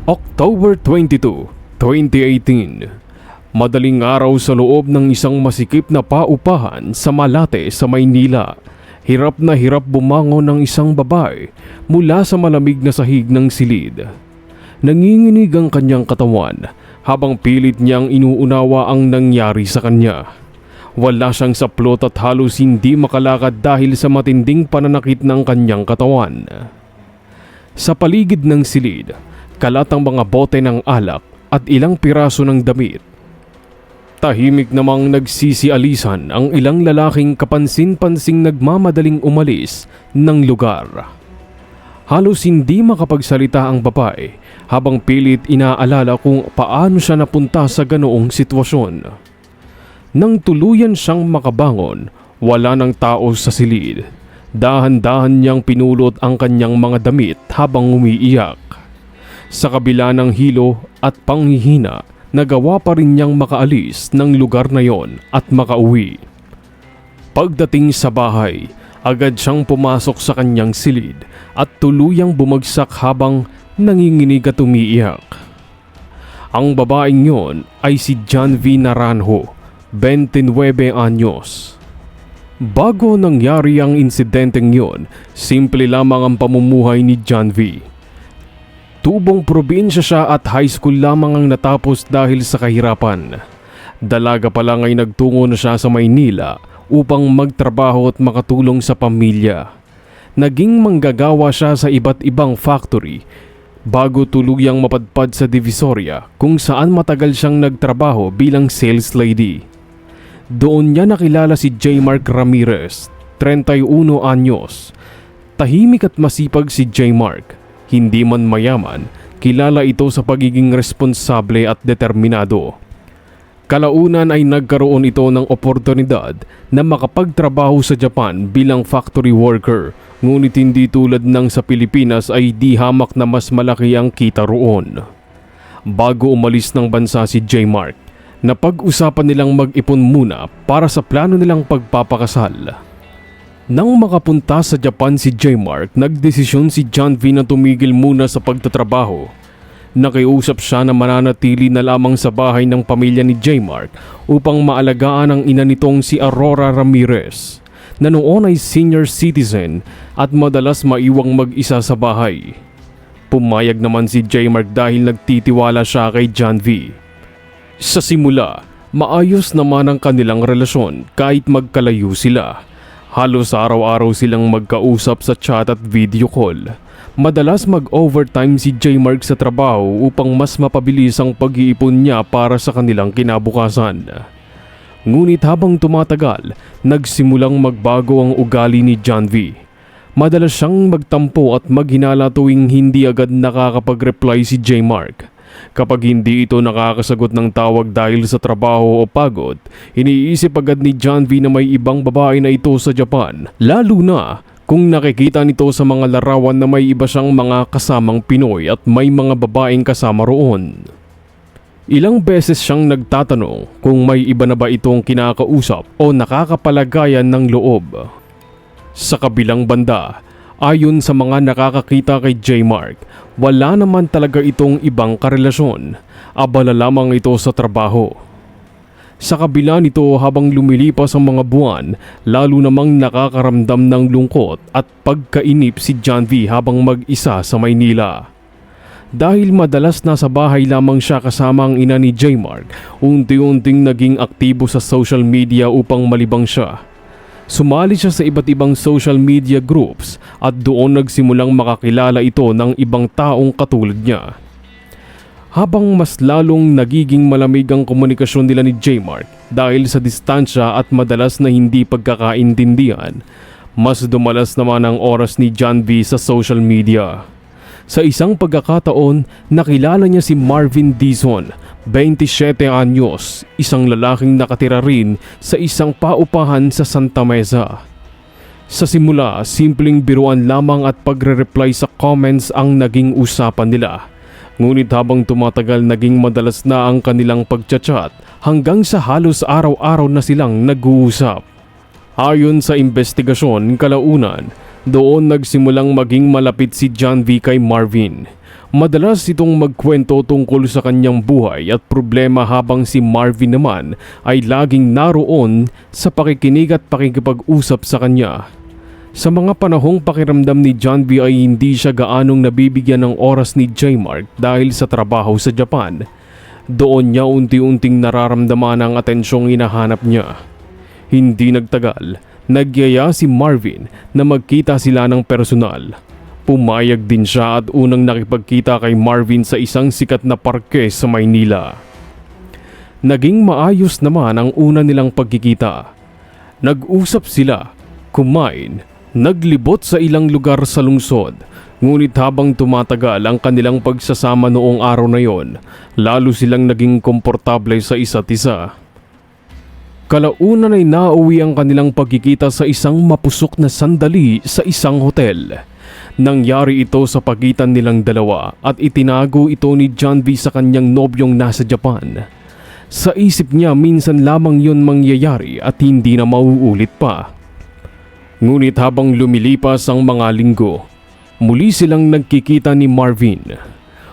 October 22, 2018. Madaling araw sa loob ng isang masikip na paupahan sa Malate sa Maynila. Hirap na hirap bumangon ng isang babae mula sa malamig na sahig ng silid. Nanginginig ang kanyang katawan habang pilit niyang inuunawa ang nangyari sa kanya. Wala siyang saplot at halos hindi makalakad dahil sa matinding pananakit ng kanyang katawan. Sa paligid ng silid, kalat ang mga bote ng alak at ilang piraso ng damit. Tahimik namang nagsisialisan ang ilang lalaking kapansin-pansing nagmamadaling umalis ng lugar. Halos hindi makapagsalita ang babae habang pilit inaalala kung paano siya napunta sa ganoong sitwasyon. Nang tuluyan siyang makabangon, wala ng tao sa silid. Dahan-dahan niyang pinulot ang kanyang mga damit habang umiiyak. Sa kabila ng hilo at panghihina, nagawa pa rin niyang makaalis ng lugar na yon at makauwi. Pagdating sa bahay, agad siyang pumasok sa kanyang silid at tuluyang bumagsak habang nanginginig at umiiyak. Ang babaeng yon ay si John V. Naranjo, 29 anyos. Bago nangyari ang insidenteng yon, simple lamang ang pamumuhay ni John V. Tubong probinsya siya at high school lamang ang natapos dahil sa kahirapan. Dalaga pa lang ay nagtungo na siya sa Maynila upang magtrabaho at makatulong sa pamilya. Naging manggagawa siya sa iba't ibang factory bago tuluyang mapadpad sa Divisoria kung saan matagal siyang nagtrabaho bilang sales lady. Doon niya nakilala si J. Mark Ramirez, 31 anyos. Tahimik at masipag si J. Mark. Hindi man mayaman, kilala ito sa pagiging responsable at determinado. Kalaunan ay nagkaroon ito ng oportunidad na makapagtrabaho sa Japan bilang factory worker, ngunit hindi tulad ng sa Pilipinas ay di hamak na mas malaki ang kita roon. Bago umalis ng bansa si J. Mark, napag-usapan nilang mag-ipon muna para sa plano nilang pagpapakasal. Nang makapunta sa Japan si J. Mark, nagdesisyon si John V na tumigil muna sa pagtatrabaho. Nakiusap siya na mananatili na lamang sa bahay ng pamilya ni J. Mark upang maalagaan ang ina nitong si Aurora Ramirez, na noon ay senior citizen at madalas maiwang mag-isa sa bahay. Pumayag naman si J. Mark dahil nagtitiwala siya kay John V. Sa simula, maayos naman ang kanilang relasyon kahit magkalayo sila. Halos araw-araw silang magkausap sa chat at video call. Madalas mag-overtime si J. Mark sa trabaho upang mas mapabilis ang pag-iipon niya para sa kanilang kinabukasan. Ngunit habang tumatagal, nagsimulang magbago ang ugali ni John V. Madalas siyang magtampo at maghinala tuwing hindi agad nakakapag-reply si J. Mark. Kapag hindi ito nakakasagot ng tawag dahil sa trabaho o pagod, iniisip agad ni John V na may ibang babae na ito sa Japan, lalo na kung nakikita nito sa mga larawan na may iba siyang mga kasamang Pinoy at may mga babaeng kasama roon. Ilang beses siyang nagtatanong kung may iba na ba itong kinakausap o nakakapalagayan ng loob. Sa kabilang banda, ayon sa mga nakakakita kay J. Mark, wala naman talaga itong ibang karelasyon. Abala lamang ito sa trabaho. Sa kabila nito, habang lumilipas ang mga buwan, lalo namang nakakaramdam ng lungkot at pagkainip si John V habang mag-isa sa Maynila. Dahil madalas nasa bahay lamang siya kasama ang ina ni J. Mark, unti-unting naging aktibo sa social media upang malibang siya. Sumali siya sa iba't ibang social media groups at doon nagsimulang makakilala ito ng ibang taong katulad niya. Habang mas lalong nagiging malamig ang komunikasyon nila ni J. Mark dahil sa distansya at madalas na hindi pagkakaintindihan, mas dumalas naman ang oras ni John V sa social media. Sa isang pagkakataon, nakilala niya si Marvin Dizon, 27 anyos, isang lalaking nakatira rin sa isang paupahan sa Santa Mesa. Sa simula, simpleng biruan lamang at pagre-reply sa comments ang naging usapan nila. Ngunit habang tumatagal, naging madalas na ang kanilang pagchat-chat hanggang sa halos araw-araw na silang nag-uusap. Ayon sa investigasyon kalaunan, doon nagsimulang maging malapit si John V kay Marvin. Madalas itong magkwento tungkol sa kanyang buhay at problema habang si Marvin naman ay laging naroon sa pakikinig at pakikipag-usap sa kanya. Sa mga panahong pakiramdam ni John B ay hindi siya gaanong nabibigyan ng oras ni J-Mark dahil sa trabaho sa Japan. Doon niya unti-unting nararamdaman ang atensyong hinahanap niya. Hindi nagtagal, nagyaya si Marvin na magkita sila ng personal. Pumayag din siya at unang nakipagkita kay Marvin sa isang sikat na parke sa Maynila. Naging maayos naman ang una nilang pagkikita. Nag-usap sila, kumain, naglibot sa ilang lugar sa lungsod. Ngunit habang tumatagal ang kanilang pagsasama noong araw na yon, lalo silang naging komportable sa isa't isa. Kalaunan ay nauwi ang kanilang pagkikita sa isang mapusok na sandali sa isang hotel. Nangyari ito sa pagitan nilang dalawa at itinago ito ni John B sa kanyang nobyong nasa Japan. Sa isip niya minsan lamang yon mangyayari at hindi na mauulit pa. Ngunit habang lumilipas ang mga linggo, muli silang nagkikita ni Marvin.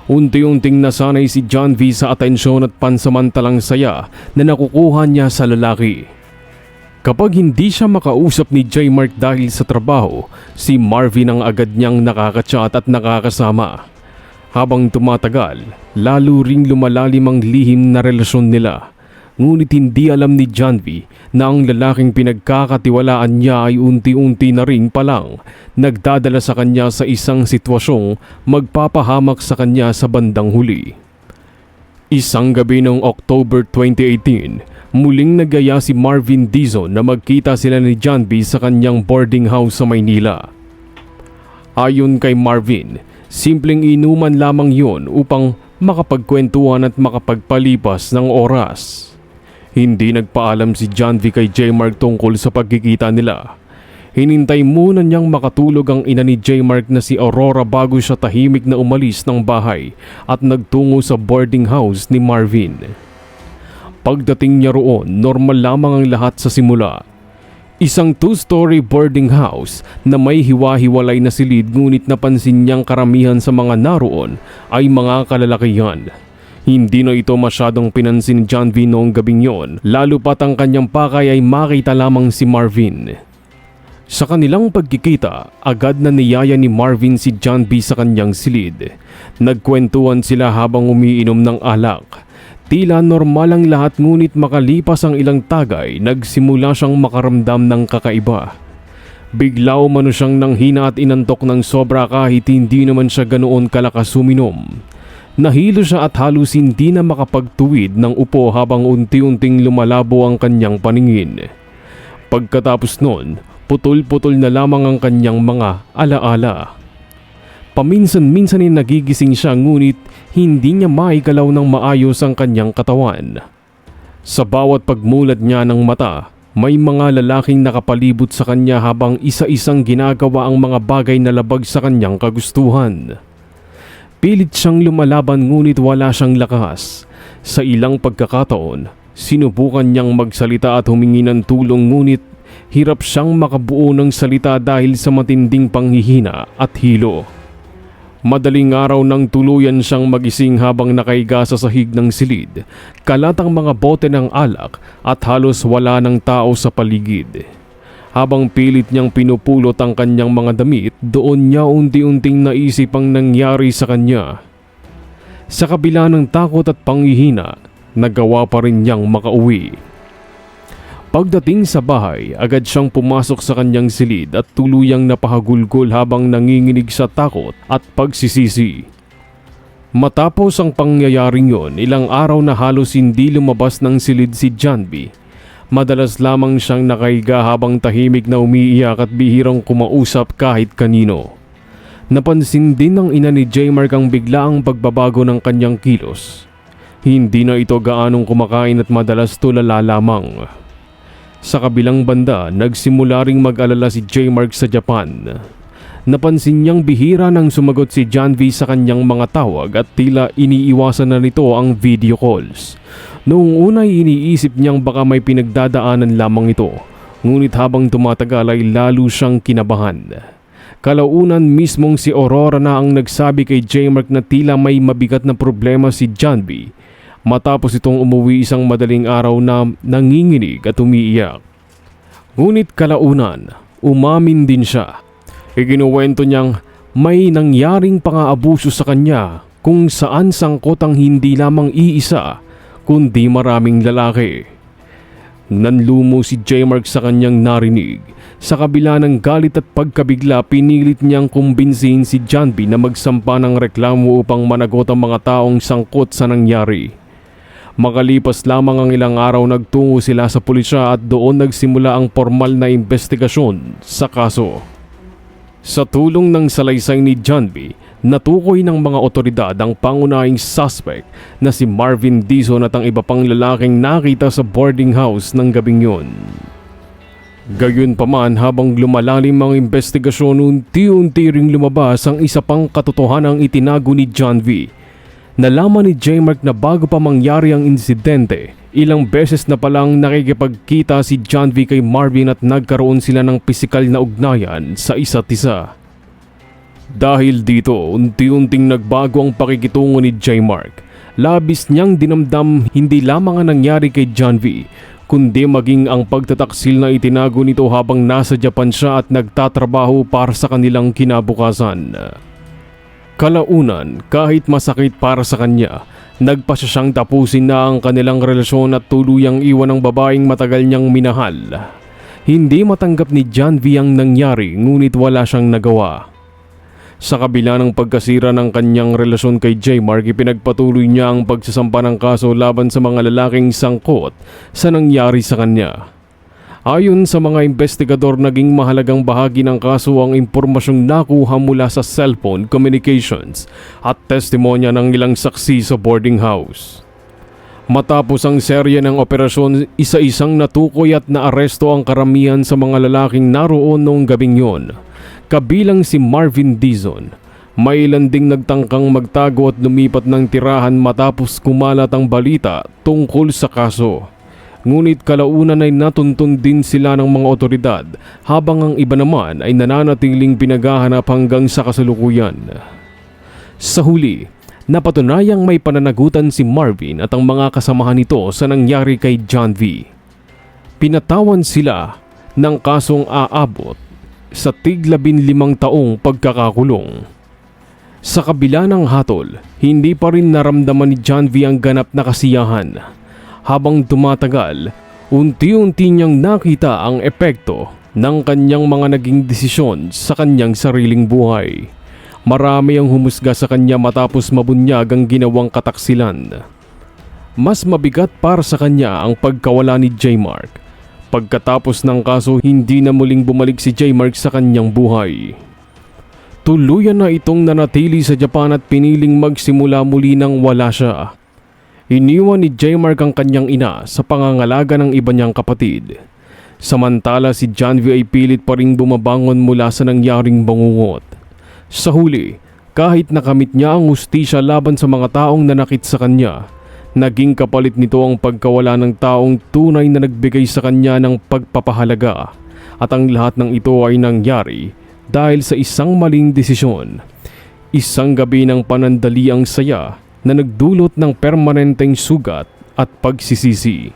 Unti-unting nasanay si John V sa atensyon at pansamantalang saya na nakukuha niya sa lalaki. Kapag hindi siya makausap ni J-Mark dahil sa trabaho, si Marvin ang agad niyang nakakachat at nakakasama. Habang tumatagal, lalo ring lumalalim ang lihim na relasyon nila. Ngunit hindi alam ni John V na ang lalaking pinagkakatiwalaan niya ay unti-unti na rin palang nagdadala sa kanya sa isang sitwasyong magpapahamak sa kanya sa bandang huli. Isang gabi noong October 2018, muling nagaya si Marvin Dizon na magkita sila ni John B sa kanyang boarding house sa Maynila. Ayon kay Marvin, simpleng inuman lamang yun upang makapagkwentuhan at makapagpalipas ng oras. Hindi nagpaalam si John V kay J-Mark tungkol sa pagkikita nila. Hinintay muna niyang makatulog ang ina ni J-Mark na si Aurora bago siya tahimik na umalis ng bahay at nagtungo sa boarding house ni Marvin. Pagdating niya roon, normal lamang ang lahat sa simula. Isang 2-story boarding house na may hiwa-hiwalay na silid, ngunit napansin niyang karamihan sa mga naroon ay mga kalalakihan. Hindi na ito masyadong pinansin ni John V noong gabing yon, lalo pat ang kanyang pakay ay makita lamang si Marvin. Sa kanilang pagkikita, agad na niyaya ni Marvin si John B sa kanyang silid. Nagkwentuhan sila habang umiinom ng alak. Tila normal ang lahat, ngunit makalipas ang ilang tagay, nagsimula siyang makaramdam ng kakaiba. Bigla umano siyang nanghina at inantok ng sobra kahit hindi naman siya ganoon kalakas uminom. Nahilo siya at halos hindi na makapagtuwid ng upo habang unti-unting lumalabo ang kanyang paningin. Pagkatapos nun, putol-putol na lamang ang kanyang mga alaala. Paminsan-minsan ay nagigising siya, ngunit hindi niya maigalaw ng maayos ang kanyang katawan. Sa bawat pagmulat niya ng mata, may mga lalaking nakapalibot sa kanya habang isa-isang ginagawa ang mga bagay na labag sa kanyang kagustuhan. Pilit siyang lumalaban, ngunit wala siyang lakas. Sa ilang pagkakataon, sinubukan niyang magsalita at humingi ng tulong, ngunit hirap siyang makabuo ng salita dahil sa matinding panghihina at hilo. Madaling araw nang tuluyan siyang magising habang nakaiga sa sahig ng silid. Kalat ang mga bote ng alak at halos wala ng tao sa paligid. Habang pilit niyang pinupulot ang kanyang mga damit, doon niya unti-unting naisip ang nangyari sa kanya. Sa kabila ng takot at panghihina, nagawa pa rin niyang makauwi. Pagdating sa bahay, agad siyang pumasok sa kanyang silid at tuluyang napahagulgol habang nanginginig sa takot at pagsisisi. Matapos ang pangyayaring yon, ilang araw na halos hindi lumabas ng silid si John B. Madalas lamang siyang nakaiga habang tahimik na umiiyak at bihirang kumausap kahit kanino. Napansin din ng ina ni J-Mark ang biglaang pagbabago ng kanyang kilos. Hindi na ito gaanong kumakain at madalas tulala lamang. Sa kabilang banda, nagsimula ring mag-alala si J-Mark sa Japan. Napansin niyang bihira nang sumagot si John V sa kanyang mga tawag at tila iniiwasan na nito ang video calls. Noong una ay iniisip niyang baka may pinagdadaanan lamang ito, ngunit habang tumatagal ay lalo siyang kinabahan. Kalaunan mismong si Aurora na ang nagsabi kay J-Mark na tila may mabigat na problema si John B. Matapos itong umuwi isang madaling araw na nanginginig at umiiyak. Ngunit kalaunan, umamin din siya. Ikinuwento niyang may nangyaring pang-aabuso sa kanya kung saan sangkot ang hindi lamang iisa kundi maraming lalaki. Nanlumo si J-Mark sa kanyang narinig. Sa kabila ng galit at pagkabigla, pinilit niyang kumbinsihin si John B na magsampa ng reklamo upang managot ang mga taong sangkot sa nangyari. Makalipas lamang ang ilang araw, nagtungo sila sa pulisya at doon nagsimula ang formal na investigasyon sa kaso. Sa tulong ng salaysay ni John B, natukoy ng mga otoridad ang pangunahing suspect na si Marvin Dizon at ang iba pang lalaking nakita sa boarding house ng gabing yun. Gayunpaman, habang lumalalim ang investigasyon, unti-unti ring lumabas ang isa pang katotohanang itinago ni John V. Nalaman ni J-Mark na bago pa mangyari ang insidente, ilang beses na palang nakikipagkita si John V kay Marvin at nagkaroon sila ng pisikal na ugnayan sa isa't isa. Dahil dito, unti-unting nagbago ang pakikitungo ni J-Mark. Labis niyang dinamdam hindi lamang ang nangyari kay John V, kundi maging ang pagtataksil na itinago nito habang nasa Japan siya at nagtatrabaho para sa kanilang kinabukasan. Kalaunan, kahit masakit para sa kanya, nagpasya siyang tapusin na ang kanilang relasyon at tuluyang iwan ang babaeng matagal niyang minahal. Hindi matanggap ni John V ang nangyari, ngunit wala siyang nagawa. Sa kabila ng pagkasira ng kanyang relasyon kay J-Mark, ipinagpatuloy niya ang pagsasampa ng kaso laban sa mga lalaking sangkot sa nangyari sa kanya. Ayon sa mga investigador, naging mahalagang bahagi ng kaso ang impormasyong nakuha mula sa cellphone communications at testimonya ng ilang saksi sa boarding house. Matapos ang serye ng operasyon, isa-isang natukoy at naaresto ang karamihan sa mga lalaking naroon noong gabing yon, kabilang si Marvin Dizon. May ilan ding nagtangkang magtago at lumipat ng tirahan matapos kumalat ang balita tungkol sa kaso. Ngunit kalaunan ay natuntun din sila ng mga otoridad, habang ang iba naman ay nananatiling pinaghahanap hanggang sa kasalukuyan. Sa huli, napatunayang may pananagutan si Marvin at ang mga kasamahan nito sa nangyari kay John V. Pinatawan sila ng kasong aabot sa tig-15 taong pagkakakulong. Sa kabila ng hatol, hindi pa rin naramdaman ni John V ang ganap na kasiyahan. Habang tumatagal, unti-unti niyang nakita ang epekto ng kanyang mga naging desisyon sa kanyang sariling buhay. Marami ang humusga sa kanya matapos mabunyag ang ginawang kataksilan. Mas mabigat para sa kanya ang pagkawala ni J-Mark. Pagkatapos ng kaso, hindi na muling bumalik si J-Mark sa kanyang buhay. Tuluyan na itong nanatili sa Japan at piniling magsimula muli nang wala siya. Iniwan ni J-Mark ang kanyang ina sa pangangalaga ng iba niyang kapatid. Samantala si John V ay pilit pa ring bumabangon mula sa nangyaring bangungot. Sa huli, kahit nakamit niya ang hustisya laban sa mga taong nanakit sa kanya, naging kapalit nito ang pagkawala ng taong tunay na nagbigay sa kanya ng pagpapahalaga. At ang lahat ng ito ay nangyari dahil sa isang maling desisyon. Isang gabi ng panandaliang saya na nagdulot ng permanenteng sugat at pagsisisi.